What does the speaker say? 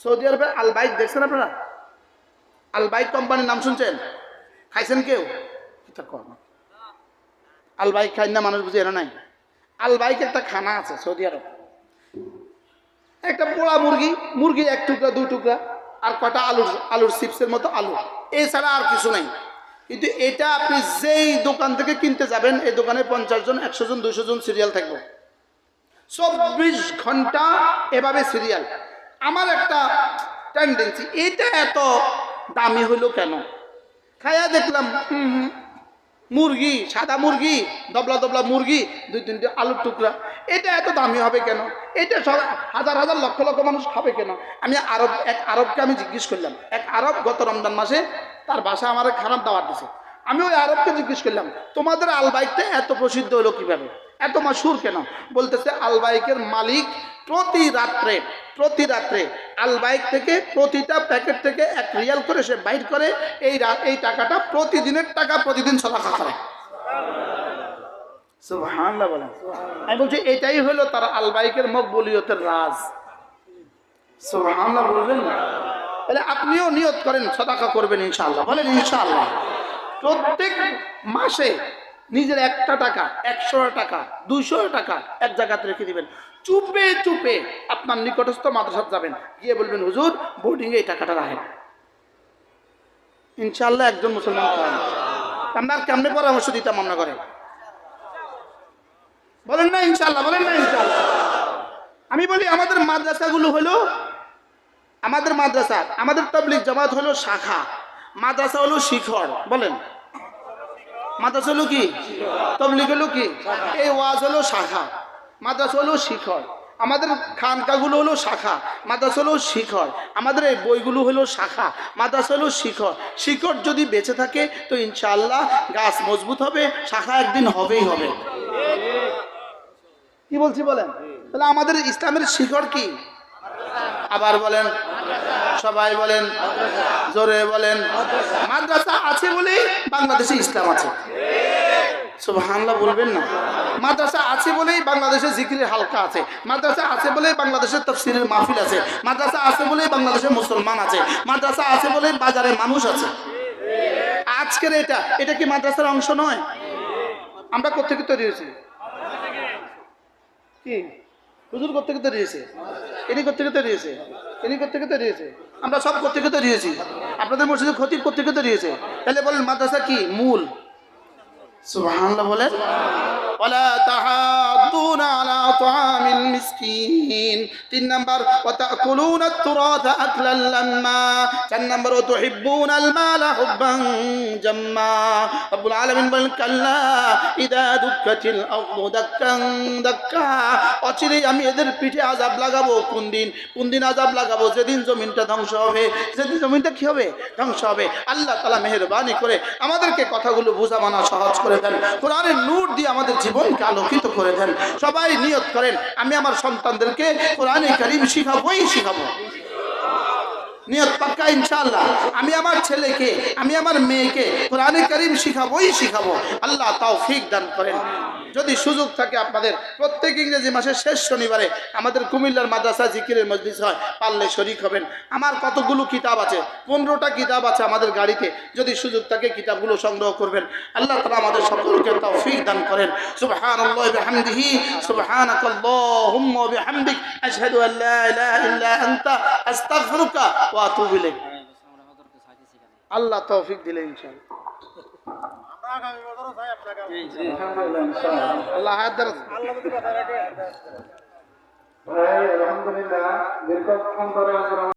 Saudi আরবের আল bike দেখছেন আপনারা? আল বাইক কোম্পানির নাম শুনছেন? খাইছেন কেউ? আল বাইক খাই না মানুষ বুঝে এরা নাই। আল বাইক একটা খানা আছে সৌদি আরব, একটা পোড়া মুরগি এক টুকরা দুই টুকরা আর কটা আলুর চিপসের মতো আলু, এছাড়া আর কিছু নাই। কিন্তু এটা আপনি যেই দোকান থেকে কিনতে যাবেন, এই দোকানে 50 জন 100 জন 200 জন সিরিয়াল থাকবে, 24 ঘন্টা এভাবে সিরিয়াল। আমার একটা টেন্ডেন্সি, এটা এত দামি হলো কেন? খাইয়া দেখলাম মুরগি, সাদা মুরগি, দবলা দবলা মুরগি, 2-3টে আলুর টুকরা, এটা এত দামি হবে কেন? এটা সব হাজার হাজার লক্ষ লক্ষ মানুষ খাবে কেন? আমি এক আরবকে আমি জিজ্ঞেস করলাম, এক আরব গত রমজান মাসে তার বাসা আমার খারাপ দাওয়াত দিছে। আমি ওই আরবকে জিজ্ঞেস করলাম, তোমাদের আল বাইকটা এত প্রসিদ্ধ হলো কিভাবে, এত মাশহুর কেন? বলতেছে আল বাইকের মালিক প্রতি রাত্রে আল বাইক থেকে প্রতিটা প্যাকেট থেকে 1 রিয়াল করে সে বাইর করে, এই টাকাটা প্রতিদিনের টাকা প্রতিদিন সাদাকা করে। সুবহানাল্লাহ বলেন। আমি বলছি এটাই হলো তার আল বাইকের মকবুলিয়তের রাজ। সুবহানাল্লাহ বলবেন না? তাহলে আপনিও নিয়ত করেন সাদাকা করবেন ইনশাআল্লাহ, বলেন ইনশাআল্লাহ। প্রত্যেক মাসে নিজের 1টা টাকা, 100 টাকা, 200 টাকা এক জায়গাতে রেখে দিবেন। চুপে চুপে আপনার নিকটস্থ মাদ্রাসায় যাবেন, গিয়ে বলবেন হুজুর বোর্ডিংয়ে এই টাকাটা রাখেন। ইনশাআল্লাহ একজন মুসলমান পাবেন। আমরা কেমনে পরামর্শ দিতাম মনে করে, বলেন না ইনশাআল্লাহ, বলেন না ইনশাআল্লাহ। আমি বলি আমাদের মাদ্রাসাগুলো হলো, আমাদের মাদ্রাসা, আমাদের তাবলীগ জামাত হলো শাখা, মাদ্রাসা হলো শিখর। বলেন মাদ্রাসা হলো কি, তাবলীগ হলো কি? এই ওয়াজ হলো শাখা, মাদ্রাসা হলো শিখর। আমাদের খানকাগুলো হলো শাখা, মাদ্রাসা হলো শিখর। আমাদের এই বইগুলো হলো শাখা, মাদ্রাসা হলো শিখর। শিখর যদি বেঁচে থাকে তো ইনশাআল্লাহ গাছ মজবুত হবে, শাখা একদিন হবেই হবে। কি বলছি বলেন? তাহলে আমাদের ইসলামের শিখর কি? আবার বলেন, সবাই বলেন, জোরে বলেন। মাদ্রাসা আছে বলেই বাংলাদেশে ইসলাম আছে। সুবহানাল্লাহ বলবেন না? মাদ্রাসা আছে বলেই বাংলাদেশে জিকিরের হালকা আছে, মাদ্রাসা আছে বলেই বাংলাদেশে তাফসীরের মাহফিল আছে, মাদ্রাসা আছে বলেই বাংলাদেশে মুসলমান আছে, মাদ্রাসা আছে বলেই বাজারে মানুষ আছে। আজকের এটা কি মাদ্রাসার অংশ নয়? আমরা কোত্থেকে তৈরি হয়েছি? কি হুজুর কোত্থেকে তৈরি হয়েছে? ইনি কোত্থেকে তৈরি হয়েছে? ইনি কোত্থেকে তৈরি হয়েছে? আমরা সব কোত্থেকে তৈরি হয়েছি? আপনাদের মসজিদের খতিব কোত্থেকে তৈরি হয়েছে? তাহলে বলেন মাদ্রাসা কি মূল? সুবহানাল্লাহ বলেন। ওয়ালা তাহাদুনা আলা তাআমিল মিসকিন। 3 নাম্বার ওয়া তাকুলুনা আত-তুরাথা আকলাল লাম্মা। 4 নাম্বার ওয়া তুহিব্বুনাল মালা হুব্বান জাম্মা। রব্বুল আলামিন বলেন কাল্লা ইযা দুক্কাতিল আরদু দাক্কান দাক্কা। অচিরেই আমি এদের পিঠে আযাব লাগাবো। কোন দিন আযাব লাগাবো? যেদিন জমিনটা ধ্বংস হবে। যেদিন জমিনটা কি হবে? ধ্বংস হবে। আল্লাহ তাআলা মেহেরবানি করে আমাদেরকে কথাগুলো বোঝা মানা সহজ করে দেন, কোরআনের নূর দিয়ে আমাদের জীবনকে আলোকিত করে দেন। সবাই নিয়ত করেন আমি আমার সন্তানদেরকে কোরআনে কারীম শিখাবো। নিয়ত পাক্কা ইনশাআল্লাহ। আমি আমার ছেলেকে, আমি আমার মেয়েকে কোরআনে কারীম শিখাবো। আল্লাহ তৌফিক দান করেন। যদি সুযোগ থাকে আপনাদের প্রত্যেক ইংরেজি মাসের শেষ শনিবারে আমাদের কুমিল্লার মাদ্রাসা জিকিরের মজলিস হয়, পারলে শরীক হবেন। আমার কতগুলো কিতাব আছে, 15টা কিতাব আছে আমাদের গাড়িতে। যদি সুযোগ থাকে কিতাবগুলো সংগ্রহ করবেন। আল্লাহ তাআলা আমাদের সকলকে তৌফিক দান করেন। সুবহানাল্লাহি ওয়া বিহামদিহি, সুবহানাকাল্লাহুম্মা ওয়া বিহামদিক, আশহাদু আল লা ইলাহা ইল্লা আনতা, আস্তাগফিরুকা ওয়া আতুবু ইলাইক। আল্লাহ তৌফিক দিলে ইনশাআল্লাহ। আল্লাহ আলহামদুলিল্লাহ দীর্ঘক্ষণ ধরে